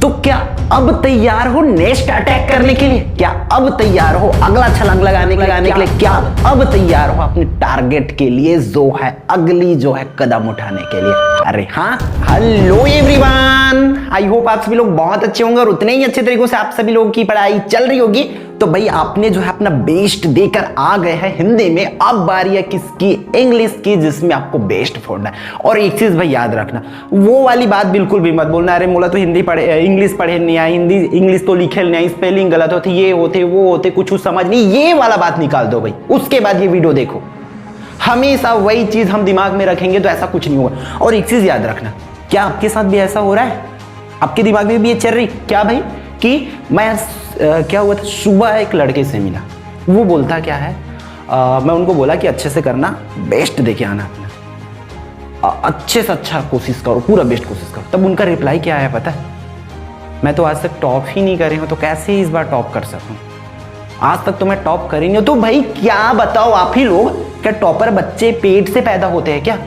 तो क्या अब तैयार हो नेक्स्ट अटैक करने के लिए? क्या अब तैयार हो अगला छलांग लगाने के लिए? क्या अब तैयार हो अपने टारगेट के लिए जो है अगली जो है कदम उठाने के लिए? अरे हाँ, हेलो एवरीवन, आई होप आप सभी लोग बहुत अच्छे होंगे और उतने ही अच्छे तरीकों से आप सभी लोगों की पढ़ाई चल रही होगी। तो भाई आपने जो है अपना बेस्ट देकर आ गए हैं हिंदी में, अब बारी है किसकी? इंग्लिश की, जिसमें आपको बेस्ट फोड़ना है। और एक चीज भाई याद रखना, वो वाली बात बिल्कुल भी मत बोलना, अरे मोला तो हिंदी पढ़े इंग्लिश पढ़े नहीं आई, हिंदी इंग्लिश तो लिखे नहीं आई, स्पेलिंग गलत होती, ये होते वो होते, कुछ समझ नहीं, ये वाला बात निकाल दो भाई। उसके बाद ये वीडियो देखो, हमेशा वही चीज हम दिमाग में रखेंगे तो ऐसा कुछ नहीं होगा। और एक चीज याद रखना, क्या आपके साथ भी ऐसा हो रहा है? आपके दिमाग में भी ये चल रही क्या भाई कि मैं क्या हुआ था, सुबह एक लड़के से मिला, वो बोलता क्या है, मैं उनको बोला कि अच्छे से करना, बेस्ट देके आना अपना, अच्छे से अच्छा कोशिश करो, पूरा बेस्ट कोशिश करो। तब उनका रिप्लाई क्या है पता है? मैं तो आज तक टॉप ही नहीं करी हूँ, तो कैसे इस बार टॉप कर सकूँ? आज तक तो मैं टॉप करी नहीं हूँ। तो भाई क्या बताओ आप ही लोग, क्या टॉपर बच्चे पेट से पैदा होते हैं क्या?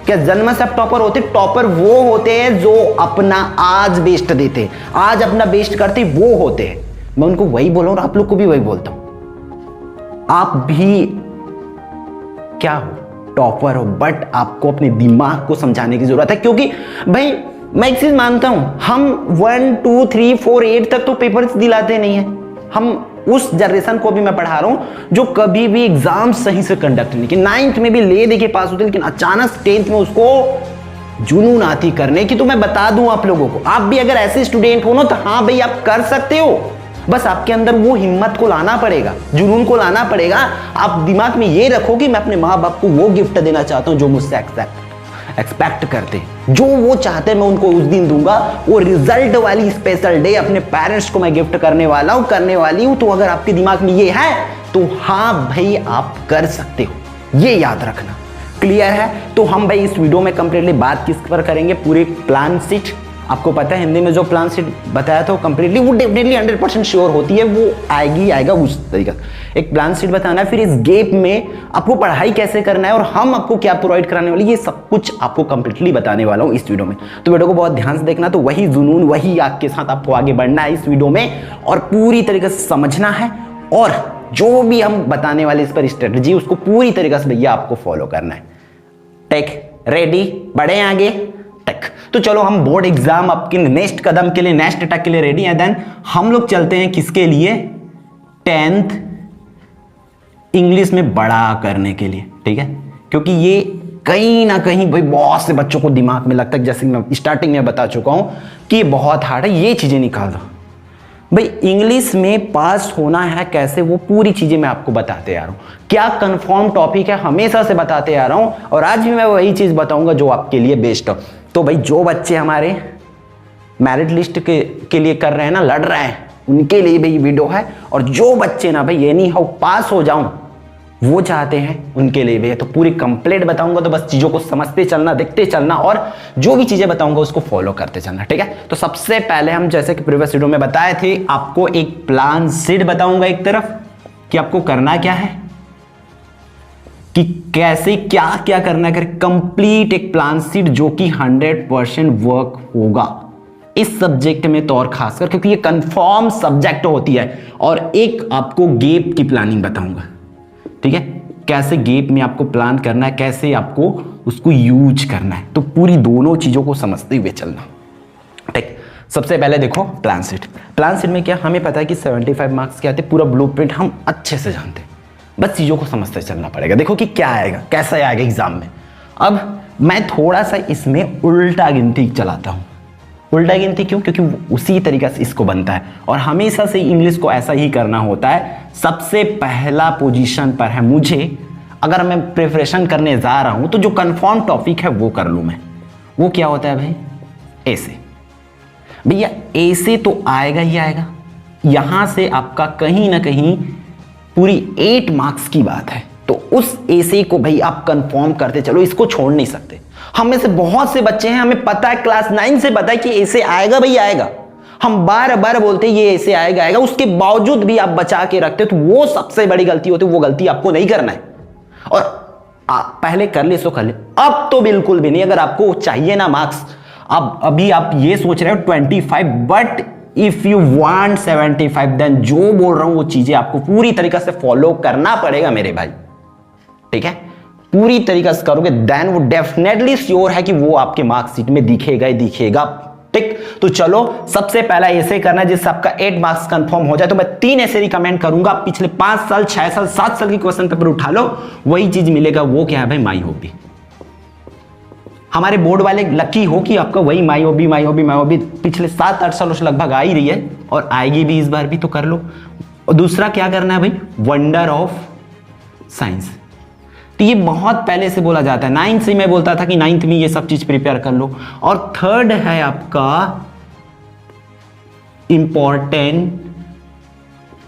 क्या जन्म से अब टॉपर होते? टॉपर वो होते हैं जो अपना आज बेस्ट देते, आज अपना बेस्ट करते, वो होते हैं। मैं उनको वही बोल रहा हूं और आप लोग को भी वही बोलता हूं, आप भी क्या हो? टॉपर हो, बट आपको अपने दिमाग को समझाने की जरूरत है। क्योंकि भाई मैं एक चीज मानता हूं, हम 1 2 3 4 8 तक तो पेपर्स दिलाते नहीं है। हम उस जनरेशन को भी मैं पढ़ा रहा हूं जो कभी भी एग्जाम सही से कंडक्ट नहीं की, 9th में भी ले दे के पास होते, लेकिन अचानक 10th में उसको जुनून आती करने की। तो मैं बता दूं आप लोगों को, आप भी अगर ऐसे स्टूडेंट हो ना, तो हाँ भाई आप कर सकते हो, बस आपके अंदर वो हिम्मत को लाना पड़ेगा, जुनून को लाना पड़ेगा। आप दिमाग में ये रखो कि मैं अपने माँ बाप को वो गिफ्ट देना चाहता हूं जो मुझसे एक्सपेक्ट करते, जो वो चाहते मैं उनको उस दिन दूंगा। वो रिजल्ट वाली स्पेशल डे अपने पेरेंट्स को मैं गिफ्ट करने वाला हूं, करने वाली हूं। तो अगर आपके दिमाग में ये है तो हाँ भाई आप कर सकते हो, ये याद रखना। क्लियर है? तो हम भाई इस वीडियो में कंप्लीटली बात किस पर करेंगे? पूरे प्लान शीट, आपको पता है हिंदी में जो प्लान शीट बताया था वो कंप्लीटली, वो डेफिनेटली 100% श्योर होती है, वो आएगा उस तरीका। एक प्लान शीट बताना है, फिर इस गैप में आपको पढ़ाई कैसे करना है और हम आपको क्या प्रोवाइड कराने वाले, ये सब कुछ आपको कंप्लीटली बताने वाला हूँ इस वीडियो में। तो वीडियो को बहुत ध्यान से देखना, तो वही जुनून वही आग के साथ आपको आगे बढ़ना है इस वीडियो में और पूरी तरीके से समझना है। और जो भी हम बताने वाले इस पर स्ट्रेटजी, उसको पूरी तरीके से भैया आपको फॉलो करना है। टेक रेडी, बढ़े आगे टेक। तो चलो हम बोर्ड एग्जाम आपके नेक्स्ट कदम के लिए, नेक्स्ट अटैक के लिए रेडी है। देन हम लोग चलते हैं किसके लिए? 10th इंग्लिश में बड़ा करने के लिए, ठीक है? क्योंकि ये कहीं ना कहीं भाई बहुत से बच्चों को दिमाग में लगता है, जैसे मैं स्टार्टिंग में बता चुका हूं कि ये बहुत हार्ड है, ये चीजें निकाल दो भाई। इंग्लिश में पास होना है कैसे, वो पूरी चीजें मैं आपको बताते आ रहा हूं। क्या कंफर्म टॉपिक है, हमेशा से बताते आ रहा हूं और आज भी मैं वही चीज बताऊंगा जो आपके लिए बेस्ट हो। तो भाई जो बच्चे हमारे मेरिट लिस्ट के लिए कर रहे हैं ना, लड़ रहे हैं, उनके लिए भी वीडियो है। और जो बच्चे ना भाई एनी हाउ पास हो जाऊं वो चाहते हैं, उनके लिए भी है। तो पूरी कंप्लीट बताऊंगा, तो बस चीजों को समझते चलना, देखते चलना और जो भी चीजें बताऊंगा उसको फॉलो करते चलना, ठीक है? तो सबसे पहले हम जैसे कि प्रीवियस वीडियो में बताए थे, आपको एक प्लान शीट बताऊंगा एक तरफ कि आपको करना क्या है, कि कैसे क्या क्या करना है, कंप्लीट एक प्लान शीट जो कि 100% वर्क होगा इस सब्जेक्ट में, तो और खासकर क्योंकि ये कंफर्म सब्जेक्ट होती है। और एक आपको गैप की प्लानिंग बताऊंगा, ठीक है? कैसे गैप में आपको प्लान करना है, कैसे आपको उसको यूज करना है, तो पूरी दोनों चीजों को समझते हुए चलना, ठीक? सबसे पहले देखो प्लान शीट। प्लान शीट में क्या, हमें पता है कि 75 मार्क्स के आते, पूरा ब्लूप्रिंट हम अच्छे से जानते हैं, बस चीजों को समझते चलना पड़ेगा। देखो कि क्या आएगा, कैसा आएगा एग्जाम में। अब मैं थोड़ा सा इसमें उल्टा गिनती चलाता हूं। उल्टा गिनती क्यों? क्योंकि उसी तरीके से इसको बनता है और हमेशा से इंग्लिश को ऐसा ही करना होता है। सबसे पहला पोजीशन पर है मुझे, अगर मैं प्रिपरेशन करने जा रहा हूं तो जो कंफर्म टॉपिक है वो कर लूं मैं। वो क्या होता है भाई? ऐसे भैया, ऐसे तो आएगा ही आएगा। यहां से आपका कहीं ना कहीं पूरी 8 मार्क्स की बात है, तो उस ऐसे को भाई आप कंफर्म करते चलो, इसको छोड़ नहीं सकते। हम में से बहुत से बच्चे हैं, हमें पता है, क्लास 9 से पता है कि ऐसे आएगा भाई आएगा, हम बार बार बोलते हैं ये ऐसे आएगा आएगा, उसके बावजूद भी आप बचा के रखते हो, तो वो सबसे बड़ी गलती होती है। वो गलती आपको नहीं करना है। और पहले कर ले सो कर ले, अब तो बिल्कुल भी नहीं। अगर आपको चाहिए ना मार्क्स, अब अभी आप ये सोच रहे हो 25, but if you want 75 then जो बोल रहा हूं वो चीजें आपको पूरी तरीके से फॉलो करना पड़ेगा मेरे भाई, ठीक है। पूरी तरीके से करोगे देन वो डेफिनेटली श्योर है कि वो आपके मार्कशीट में दिखेगा ही दिखेगा, ठीक। तो चलो सबसे पहला ऐसे करना है जिससे आपका 8 मार्क्स कंफर्म हो जाए। तो मैं 3 ऐसे रिकमेंड करूंगा, पिछले 5 साल 6 साल 7 साल की क्वेश्चन पेपर उठा लो, वही चीज मिलेगा। वो क्या है भाई? My hobby. हमारे बोर्ड वाले लकी हो कि आपका वही माई हॉबी पिछले 7-8 सालों से लगभग आ ही रही है और आएगी भी, इस बार भी तो कर लो। और दूसरा क्या करना है भाई? Wonder of science. तो ये बहुत पहले से बोला जाता है, 9th से मैं बोलता था कि 9th में ये सब चीज प्रिपेयर कर लो। और थर्ड है आपका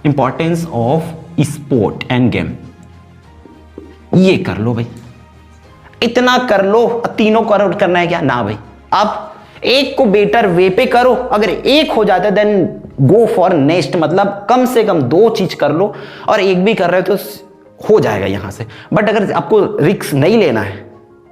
importance of sport end game. ये कर लो भाई, इतना कर लो। तीनों करना है क्या? ना भाई, अब एक को बेटर वे पे करो। अगर एक हो जाता है देन गो फॉर नेक्स्ट, मतलब कम से कम 2 चीज कर लो। और एक भी कर रहे हो तो हो जाएगा यहां से। बट अगर आपको रिस्क नहीं लेना है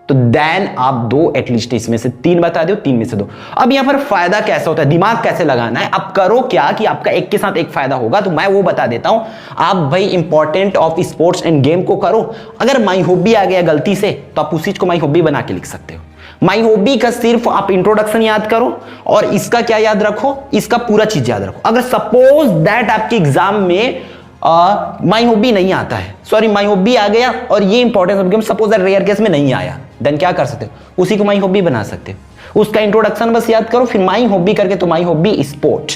तो देन आप 2 एटलीस्ट इसमें से 3 बता दो, 3 में से 2। अब यहां पर फायदा कैसे होता है, दिमाग कैसे लगाना है, अब करो क्या कि आपका एक के साथ एक फायदा होगा। तो मैं वो बता देता हूं। आप भाई important of sports end game को करो। अगर माई हॉबी आ गया गलती से तो आप उसी को माई हॉबी बना के लिख सकते हो। माई हॉबी का सिर्फ आप इंट्रोडक्शन याद करो और इसका क्या याद रखो, इसका पूरा चीज याद रखो। अगर सपोज दैट आपके एग्जाम में माई हॉबी नहीं आता है, सॉरी माई हॉबी आ गया और ये importance of game suppose that rare case में नहीं आया, देन क्या कर सकते हो? उसी को माई हॉबी बना सकते हो। उसका इंट्रोडक्शन बस याद करो, फिर माई हॉबी करके तो माई हॉबी स्पोर्ट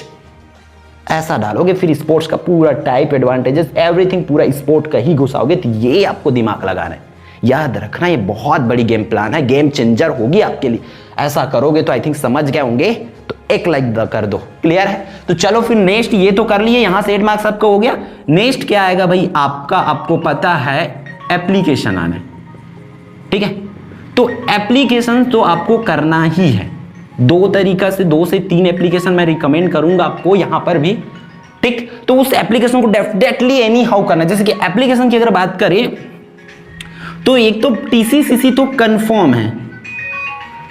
ऐसा डालोगे, फिर स्पोर्ट्स का पूरा टाइप, एडवांटेजेस, एवरीथिंग पूरा स्पोर्ट का ही घुसाओगे। तो ये आपको दिमाग लगाना है, याद रखना। ये बहुत बड़ी गेम प्लान है, गेम चेंजर होगी आपके लिए। ऐसा करोगे तो आई थिंक समझ गए होंगे। तो एक लाइक कर दो, क्लियर है? तो चलो फिर नेक्स्ट, ये तो कर लिए, यहां से 8 मार्क्स आपका हो गया। नेक्स्ट क्या आएगा भाई आपका? आपको पता है एप्लीकेशन आना है, ठीक है। तो एप्लीकेशन तो आपको करना ही है। 2 तरीका से 2 से 3 एप्लीकेशन मैं रिकमेंड करूंगा आपको यहां पर भी, ठीक। तो उस एप्लीकेशन को डेफिनेटली एनी हाउ करना है। जैसे कि एप्लीकेशन की अगर बात करें तो एक तो टीसीसीसी तो कंफर्म है,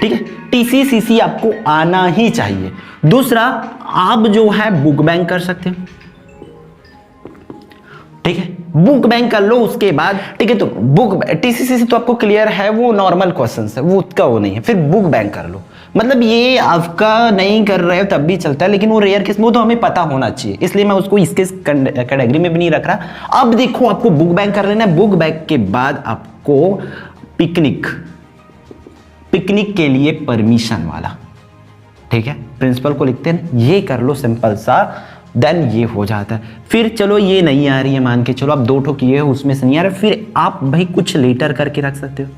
ठीक है। टीसीसीसी आपको आना ही चाहिए। दूसरा आप जो है बुक बैंक कर सकते हो, ठीक है। बुक बैंक कर लो उसके बाद, ठीक है। तो बुक टीसीसीसी तो आपको क्लियर है, वो नॉर्मल क्वेश्चन है, वो उसका वो नहीं है। फिर बुक बैंक कर लो, मतलब ये आपका नहीं कर रहे हो तब भी चलता है, लेकिन वो रेयर केस वो तो हमें पता होना चाहिए, इसलिए मैं उसको इसके कैटेगरी में भी नहीं रख रहा। अब देखो आपको बुक बैंक कर लेना है। बुक बैंक के बाद आपको पिकनिक के लिए परमिशन वाला, ठीक है, प्रिंसिपल को लिखते हैं, ये कर लो सिंपल सा, देन ये हो जाता है। फिर चलो ये नहीं आ रही है, मान के चलो आप 2 ठो किए हो उसमें से नहीं आ रहा, फिर आप भाई कुछ लेटर करके रख सकते हो,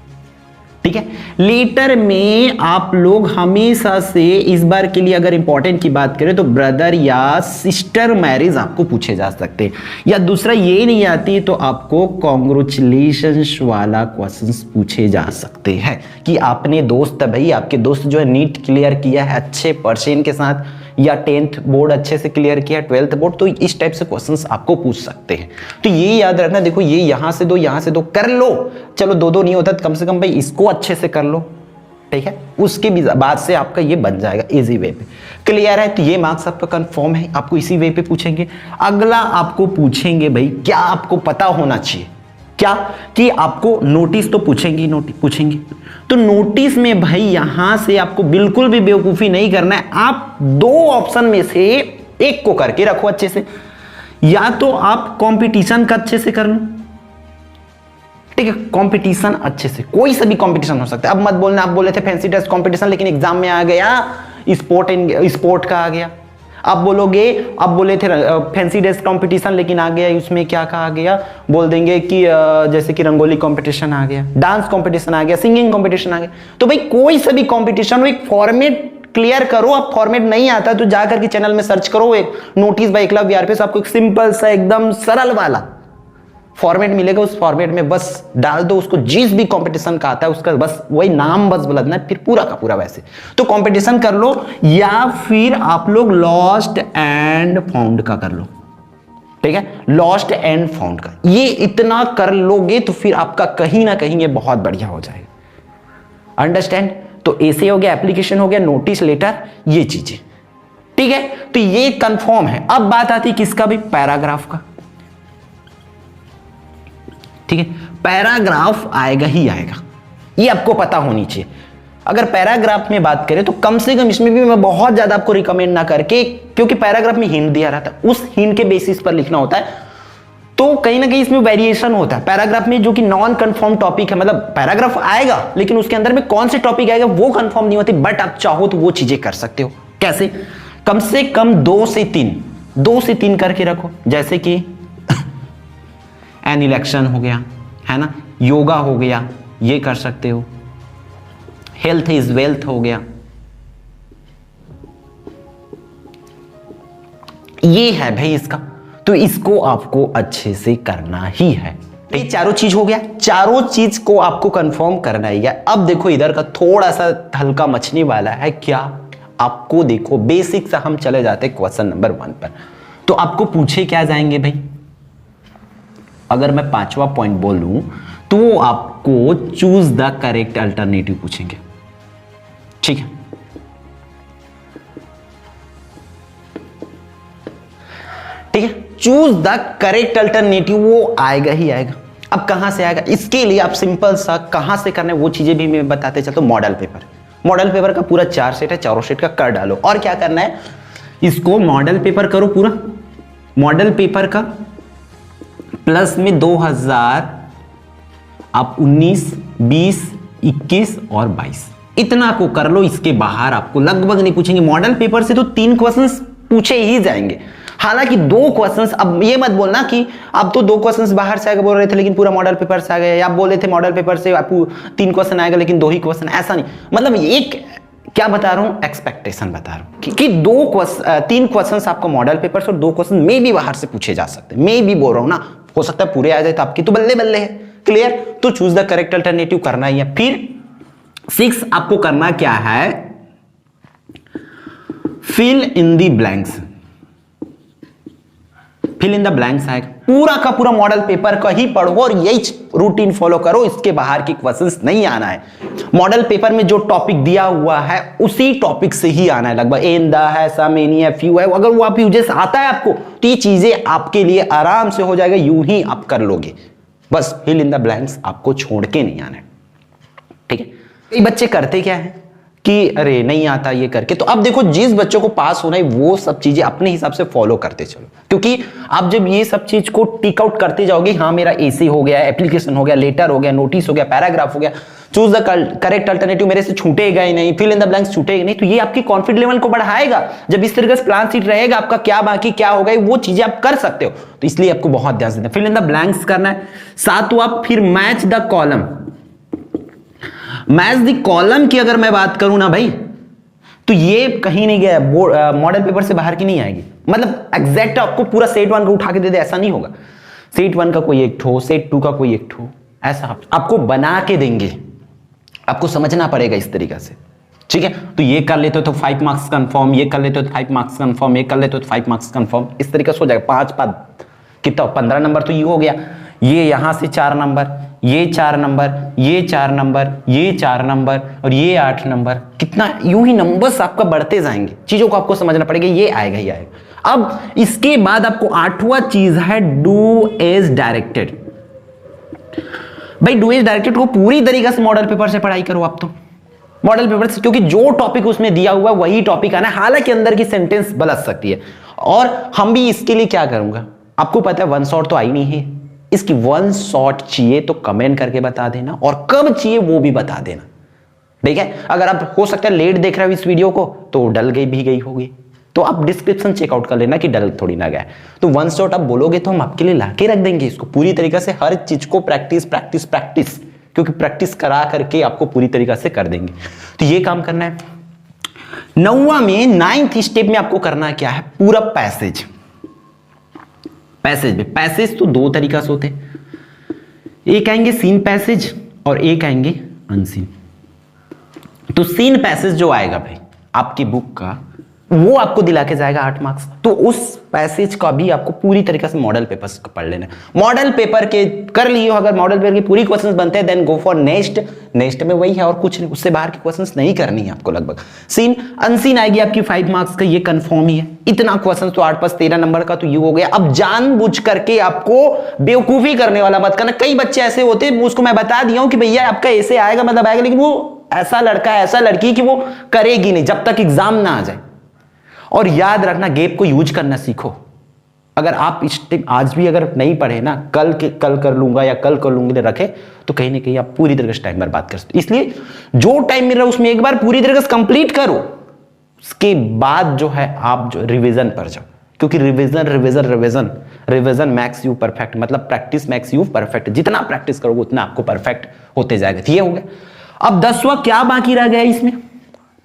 ठीक है। लेटर में आप लोग हमेशा से, इस बार के लिए अगर इंपॉर्टेंट की बात करें तो ब्रदर या सिस्टर मैरिज आपको पूछे जा सकते हैं, या दूसरा ये नहीं आती तो आपको कॉन्ग्रेचुलेशंस वाला क्वेश्चंस पूछे जा सकते हैं कि आपने दोस्त, भाई आपके दोस्त जो है नीट क्लियर किया है अच्छे परसेंट के साथ, या 10th बोर्ड अच्छे से क्लियर किया, 12th बोर्ड, तो इस टाइप से क्वेश्चंस आपको पूछ सकते हैं। तो ये याद रखना। देखो ये यहां से 2 यहां से 2 कर लो, चलो 2-2 नहीं होता तो कम से कम भाई इसको अच्छे से कर लो, ठीक है। उसके बाद से आपका ये बन जाएगा इजी वे पे, क्लियर है? तो ये मार्क्स आपका कंफर्म है, आपको इसी वे पे पूछेंगे। अगला आपको पूछेंगे भाई क्या आपको पता होना चाहिए, क्या कि आपको नोटिस तो पूछेंगे। तो नोटिस में भाई यहां से आपको बिल्कुल भी बेवकूफी नहीं करना है। आप 2 ऑप्शन में से एक को करके रखो अच्छे से, या तो आप कंपटीशन का अच्छे से कर लो, ठीक है। कंपटीशन अच्छे से, कोई सा भी कंपटीशन हो सकता है। अब मत बोलना आप बोले थे फैंसी ड्रेस कंपटीशन, लेकिन एग्जाम में आ गया स्पोर्ट का आ गया। आप बोलोगे, आप बोले थे फैंसी ड्रेस कंपटीशन, लेकिन आ गया उसमें क्या कहा गया, बोल देंगे कि जैसे कि रंगोली कंपटीशन आ गया, डांस कंपटीशन आ गया, सिंगिंग कंपटीशन आ गया। तो भाई कोई सा भी कंपटीशन हो, एक फॉर्मेट क्लियर करो। आप फॉर्मेट नहीं आता तो जाकर के चैनल में सर्च करो, एक नोटिस बाय एकलव्य आरपीएस, आपको एक सिंपल सा एकदम सरल वाला फॉर्मेट मिलेगा। उस फॉर्मेट में बस डाल दो उसको, जिस भी कंपटीशन का आता है उसका बस वही नाम बस बोलना है, फिर पूरा का पूरा वैसे। तो कंपटीशन कर लो, या फिर आप लोग लॉस्ट एंड फाउंड का कर लो, ठीक है। लॉस्ट एंड फाउंड का ये इतना कर लोगे तो फिर आपका कहीं ना कहीं ये बहुत बढ़िया हो जाएगा, अंडरस्टैंड? तो ऐसे हो गया, एप्लीकेशन हो गया, नोटिस, लेटर, ये चीजें, ठीक है। तो ये कंफर्म है। अब बात आती है किसका भी, पैराग्राफ का, ठीक है। पैराग्राफ आएगा ही आएगा, ये आपको पता होनी चाहिए। अगर पैराग्राफ में बात करें तो कम से कम इसमें भी मैं बहुत ज्यादा आपको रिकमेंड ना करके, क्योंकि पैराग्राफ में हिंट दिया रहता है, उस हिंट के बेसिस पर लिखना होता है, तो कहीं ना कहीं इसमें वेरिएशन होता है पैराग्राफ में, जो कि नॉन कंफर्म टॉपिक है। मतलब पैराग्राफ आएगा लेकिन उसके अंदर में कौन से टॉपिक आएगा वो कंफर्म नहीं होती, बट आप चाहो तो वो चीजें कर सकते हो। कैसे? कम से कम 2 से 3 करके रखो, जैसे कि एन इलेक्शन हो गया, है ना, योगा हो गया, ये कर सकते हो, हेल्थ इज वेल्थ हो गया, ये है भाई इसका, तो इसको आपको अच्छे से करना ही है। ये चारों चीज हो गया, चारों चीज को आपको कंफर्म करना ही है। अब देखो इधर का थोड़ा सा हल्का मचने वाला है, क्या आपको देखो बेसिक से हम चले जाते हैं क्वेश्चन नंबर 1 पर। तो आपको पूछे क्या जाएंगे भाई, अगर मैं 5वां पॉइंट बोलूं तो आपको चूज द करेक्ट अल्टरनेटिव पूछेंगे, ठीक है। ठीक है, चूज द करेक्ट अल्टरनेटिव, वो आएगा ही आएगा। अब कहां से आएगा, इसके लिए आप सिंपल सा कहां से करना है वो चीजें भी मैं बताते चलता हूं। मॉडल पेपर का पूरा 4 सेट है, चारों सेट का कर डालो। और क्या करना है, इसको मॉडल पेपर करो पूरा, मॉडल पेपर का प्लस में 2000 आप 19, 20, 21 और 22 इतना को कर लो। इसके बाहर आपको लगभग नहीं पूछेंगे। मॉडल पेपर से तो 3 क्वेश्चंस पूछे ही जाएंगे, हालांकि 2 क्वेश्चंस, अब ये मत बोलना कि आप तो 2 क्वेश्चंस बाहर से आएगा बोल रहे थे लेकिन पूरा मॉडल पेपर से आ गया, या आप बोल रहे थे मॉडल पेपर से आपको 3 क्वेश्चन आएगा लेकिन 2 ही क्वेश्चन, ऐसा नहीं। मतलब एक क्या बता रहा हूं, एक्सपेक्टेशन बता रहा हूं कि 3 क्वेश्चंस आपको मॉडल पेपर से और 2 क्वेश्चन मे भी बाहर से पूछे जा सकते हैं। मे भी बोल रहा हूं ना, हो सकता है पूरे आ जाए तो आपकी तो बल्ले बल्ले है। क्लियर? तो चूज द करेक्ट अल्टरनेटिव करना ही है। फिर 6 आपको करना क्या है, fill in the blanks. Fill in the blanks आएगा, पूरा का पूरा मॉडल पेपर का ही पढ़ो और यही रूटीन फॉलो करो, इसके बाहर की क्वेश्चंस नहीं आना है। मॉडल पेपर में जो टॉपिक दिया हुआ है उसी टॉपिक से ही आना है, लगभग एन द है, सम एनी है, फ्यू है। अगर वो आप यूजेस आता है आपको तो ये चीजें आपके लिए आराम से हो जाएगा, यूं ही आप कर लोगे। बस फिल इन द ब्लैंक्स आपको छोड़ के नहीं आना है, ठीक है। कई बच्चे करते क्या है कि अरे नहीं आता ये करके, तो अब देखो जिस बच्चों को पास होना है वो सब चीजें अपने हिसाब से फॉलो करते चलो, क्योंकि आप जब ये सब चीज को टिक आउट करते जाओगे, हाँ मेरा एसी हो गया, एप्लीकेशन हो गया, लेटर हो गया, नोटिस हो गया, पैराग्राफ हो गया, चूज द करेक्ट अल्टरनेटिव मेरे से छूटेगा ही नहीं, फिल इन द ब्लैंक्स छूटेगा नहीं, तो ये आपकी कॉन्फिडेंस लेवल को बढ़ाएगा। जब इस तरीके से प्लान शीट रहेगा आपका, क्या बाकी क्या होगा वो चीजें आप कर सकते हो, तो इसलिए आपको बहुत ध्यान देना है। फिल इन द ब्लैंक्स करना है। 7वां, फिर match the column. Match the column की अगर मैं बात करूं ना भाई, तो ये कहीं नहीं गया, मॉडल पेपर से बाहर की नहीं आएगी। मतलब एग्जैक्ट आपको पूरा सेट 1 का उठा के दे दे ऐसा नहीं होगा। सेट 1 का कोई एक ठो, सेट 2 का कोई एक ठो, ऐसा आपको बना के देंगे, आपको समझना पड़ेगा इस तरीके से, ठीक है। तो ये कर लेते हो तो 5 मार्क्स कंफर्म, ये कर लेते हो तो 5 मार्क्स कंफर्म, ये कर लेते हो तो 5 मार्क्स कंफर्म, इस तरीके से हो जाएगा। 5 कितना 15 नंबर तो ये हो गया। ये यहां से 4 नंबर, ये 4 नंबर, ये 4 नंबर, ये 4 नंबर और ये 8 नंबर, कितना यूं ही नंबर्स आपका बढ़ते जाएंगे। चीजों को आपको समझना पड़ेगा, ये आएगा ही आएगा। अब इसके बाद आपको 8वां चीज है डू एज डायरेक्टेड। भाई डू एज डायरेक्टेड को पूरी तरीके से मॉडल पेपर से पढ़ाई करो आप तो, मॉडल पेपर से, क्योंकि जो टॉपिक उसमें दिया हुआ वही टॉपिक आना है। हालांकि अंदर की सेंटेंस बदल सकती है, और हम भी इसके लिए क्या करूंगा, आपको पता है 1 शॉट तो आई नहीं है, इसकी 1 शॉट चाहिए तो कमेंट करके बता देना, और कब चाहिए वो भी बता देना, ठीक है। अगर आप हो सकता है लेट देख रहे हो इस वीडियो को तो डल गई भी गई होगी, तो आप डिस्क्रिप्शन चेकआउट कर लेना कि डल थोड़ी ना गया। तो 1 शॉट आप बोलोगे तो हम आपके लिए लाके रख देंगे इसको पूरी तरीके से, हर चीज को प्रैक्टिस प्रैक्टिस प्रैक्टिस, क्योंकि प्रैक्टिस करा करके आपको पूरी तरीके से कर देंगे। तो ये काम करना है। 9वां में 9th स्टेप में आपको करना क्या है, पूरा पैसेज में। पैसेज तो 2 तरीका से होते, एक आएंगे सीन पैसेज और एक आएंगे अनसीन। तो सीन पैसेज जो आएगा भाई आपकी बुक का वो आपको दिला के जाएगा 8 मार्क्स। तो उस पैसेज का भी आपको पूरी तरीके से मॉडल पेपर्स पढ़ लेना। मॉडल पेपर के कर लिए हो, अगर मॉडल पेपर के पूरी क्वेश्चंस बनते हैं then go for next. Next में वही है और कुछ नहीं, उससे बाहर के क्वेश्चंस नहीं करनी है आपको। लगभग सीन अनसीन आएगी आपकी 5 मार्क्स का, ये कंफर्म ही है। इतना क्वेश्चन तो 8 + 13 नंबर का तो ये हो गया। अब जानबूझ करके आपको बेवकूफी करने वाला मत करना। कई बच्चे ऐसे होते हैं, उसको मैं बता दिया हूं कि भैया आपका ऐसे आएगा मतलब आएगा, लेकिन वो ऐसा लड़का ऐसा लड़की कि वो करेगी नहीं जब तक एग्जाम ना आ जाए। और याद रखना गैप को यूज करना सीखो। अगर आप इस टाइम आज भी अगर नहीं पढ़े ना, कल कर लूंगा या कल कर लूंगी रखे, तो कहीं ना कहीं आप पूरी तरह से टाइम बर्बाद कर सकते। इसलिए जो टाइम मिल रहा है उसमें एक बार पूरी तरह से कंप्लीट करो, उसके बाद जो है आप जो रिवीजन पर जाओ, क्योंकि रिवीजन मैक्स यू परफेक्ट, मतलब प्रैक्टिस मैक्स यू परफेक्ट। जितना प्रैक्टिस करोगे उतना आपको परफेक्ट होते जाएगा। ये हो गया। अब 10वां क्या बाकी रह गया इसमें?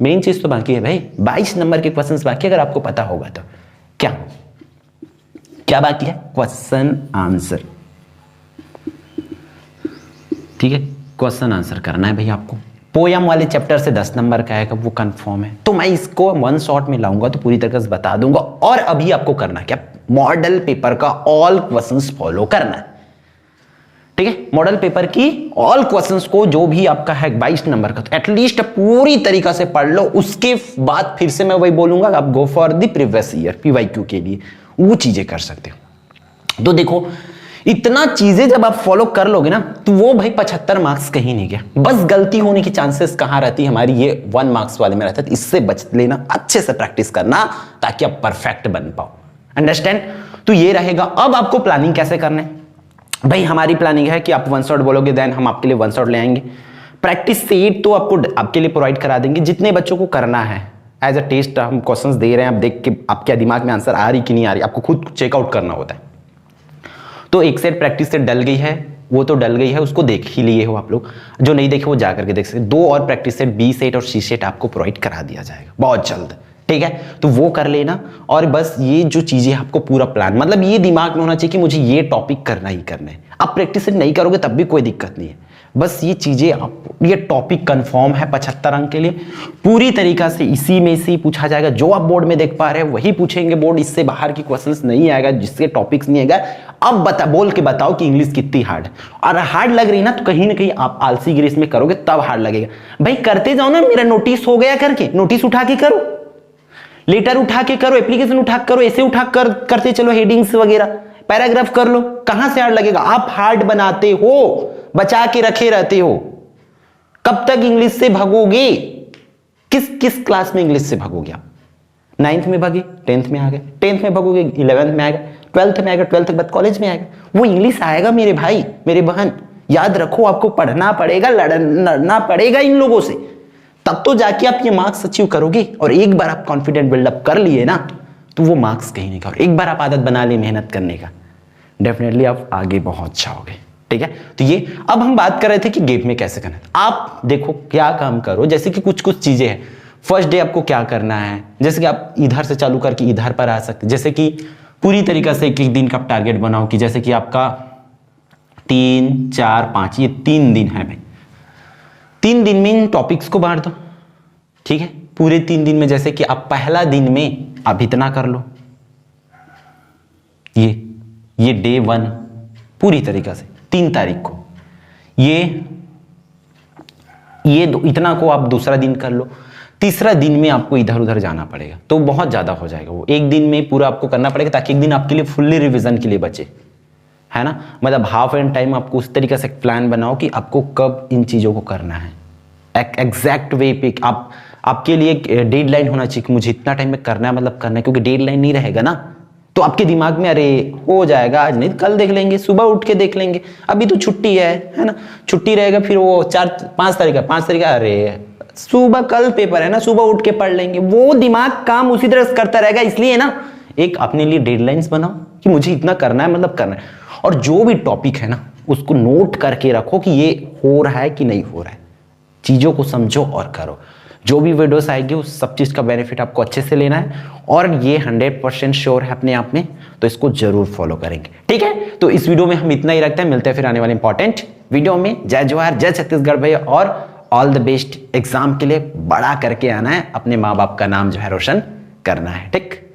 मेन चीज तो बाकी है भाई, 22 नंबर के क्वेश्चंस बाकी, अगर आपको पता होगा तो। क्या बाकी है? Question answer. ठीक है, क्वेश्चन आंसर करना है भाई आपको। पोयम वाले चैप्टर से 10 नंबर का आएगा, वो कंफर्म है। तो मैं इसको 1 शॉट में लाऊंगा तो पूरी तरह से बता दूंगा। और अभी आपको करना क्या, मॉडल पेपर का ऑल क्वेश्चंस फॉलो करना है। ठीक है, मॉडल पेपर की ऑल क्वेश्चंस को जो भी आपका है 22 नंबर का, तो एटलीस्ट पूरी तरीका से पढ़ लो। उसके बाद फिर से मैं वही बोलूंगा, आप go for the previous year PYQ के लिए वो चीजें कर सकते हो। तो देखो इतना चीजें जब आप फॉलो कर लोगे ना, तो वो भाई 75 मार्क्स कहीं नहीं गया। बस गलती होने की चांसेस कहां रहती है हमारी, ये 1 मार्क्स वाले में रहता है। इससे बच लेना, अच्छे से प्रैक्टिस करना ताकि आप परफेक्ट बन पाओ। अंडरस्टैंड? तो ये रहेगा। अब आपको प्लानिंग कैसे करना है भाई? हमारी प्लानिंग है कि आप 1 शॉट बोलोगे देन हम आपके लिए 1 शॉट ले आएंगे। प्रैक्टिस सेट तो आपको आपके लिए प्रोवाइड करा देंगे, जितने बच्चों को करना है। एज अ टेस्ट हम क्वेश्चंस दे रहे हैं, आप देख के आपके दिमाग में आंसर आ रही कि नहीं आ रही, आपको खुद चेकआउट करना होता है। तो एक सेट प्रैक्टिस सेट डल गई है, वो तो डल गई है, उसको देख ही लिए हो आप लोग। जो नहीं देखे वो जा करके देख सकते। 2 और प्रैक्टिस सेट B सेट और C सेट आपको प्रोवाइड करा दिया जाएगा बहुत जल्द। ठीक है, तो वो कर लेना। और बस ये जो चीजें आपको पूरा प्लान, मतलब ये दिमाग में होना चाहिए कि मुझे ये टॉपिक करना ही करना है। आप प्रैक्टिस नहीं करोगे तब भी कोई दिक्कत नहीं है। बस ये चीजें आप, ये टॉपिक कंफर्म है 75 अंक के लिए। पूरी तरीका से इसी में से पूछा जाएगा। जो आप बोर्ड में देख पा रहे हैं वही पूछेंगे बोर्ड, इससे बाहर की क्वेश्चंस नहीं आएगा, जिसके टॉपिक्स नहीं आएगा। अब बोल के बताओ कि इंग्लिश कितनी हार्ड, और हार्ड लग रही ना तो कहीं ना कहीं आप आलसी गिरी में करोगे तब हार्ड लगेगा। भाई करते जाओ ना, मेरा नोटिस हो गया करके, नोटिस उठा के करो, लेटर उठा के करो, एप्लीकेशन उठा करो, ऐसे उठा कर करते चलो, हेडिंग्स वगैरह पैराग्राफ कर लो। कहां से हार्ड लगेगा? आप हार्ड बनाते हो, बचा के रखे रहते हो। कब तक इंग्लिश से भागोगे? किस क्लास में इंग्लिश से भागोगे आप? 9th में भागे, 10th में आ गए, 10th में भागोगे, 11th में आएगा, 12th में आएगा, 12th के बाद कॉलेज में आएगा। वो इंग्लिश आएगा मेरे भाई मेरे बहन, याद रखो। आपको पढ़ना पड़ेगा, लड़ना पड़ेगा इन लोगों से, तब तो जाके आप ये मार्क्स अचीव करोगे। और एक बार आप कॉन्फिडेंट बिल्डअप कर लिए ना, तो वो मार्क्स कहीं नहीं करो। एक बार आप आदत बना ली मेहनत करने का, डेफिनेटली आप आगे पहुंच जाओगे। ठीक है, तो ये अब हम बात कर रहे थे कि गैप में कैसे करना है। आप देखो क्या काम करो, जैसे कि कुछ चीजें हैं। फर्स्ट डे आपको क्या करना है, जैसे कि आप इधर से चालू करके इधर पर आ सकते। जैसे कि पूरी तरीका से एक दिन का टारगेट बनाओ कि जैसे कि आपका 3, 4, 5 ये 3 दिन है भाई। 3 दिन में इन टॉपिक्स को बांट दो। ठीक है, पूरे 3 दिन में जैसे कि आप पहला दिन में आप इतना कर लो, ये डे 1 पूरी तरीका से 3 तारीख को ये इतना को आप दूसरा दिन कर लो। तीसरा दिन में आपको इधर उधर जाना पड़ेगा तो बहुत ज्यादा हो जाएगा। वो एक दिन में पूरा आपको करना पड़ेगा ताकि एक दिन आपके लिए फुल्ली रिवीजन के लिए बचे, है ना। मतलब हाफ एंड टाइम आपको उस तरीके से प्लान बनाओ कि आपको कब इन चीजों को करना है, एग्जैक्ट वे पे। आपके लिए डेडलाइन होना चाहिए कि मुझे इतना टाइम में करना है, मतलब करना है। क्योंकि डेडलाइन नहीं रहेगा ना तो आपके दिमाग में अरे हो जाएगा, आज नहीं कल देख लेंगे, सुबह उठ के देख लेंगे, अभी तो छुट्टी है ना। छुट्टी रहेगा फिर वो 5 तारीख अरे सुबह कल पेपर है ना, सुबह उठ के पढ़ लेंगे। वो दिमाग काम उसी तरह से करता रहेगा। इसलिए ना एक अपने लिए डेडलाइंस बनाओ कि मुझे इतना करना है, मतलब करना है। और जो भी टॉपिक है ना उसको नोट करके रखो कि ये हो रहा है कि नहीं हो रहा है। चीजों को समझो और करो। जो भी वीडियोस आएगी उस सब चीज का बेनिफिट आपको अच्छे से लेना है और ये 100% श्योर है अपने आप में, तो इसको जरूर फॉलो करेंगे। ठीक है, तो इस वीडियो में हम इतना ही रखते हैं। मिलते हैं फिर आने वाले इंपॉर्टेंट वीडियो में। जय जवाहर, जय छत्तीसगढ़ भैया, और ऑल द बेस्ट। एग्जाम के लिए बड़ा करके आना है, अपने माँ बाप का नाम जो है रोशन करना है। ठीक।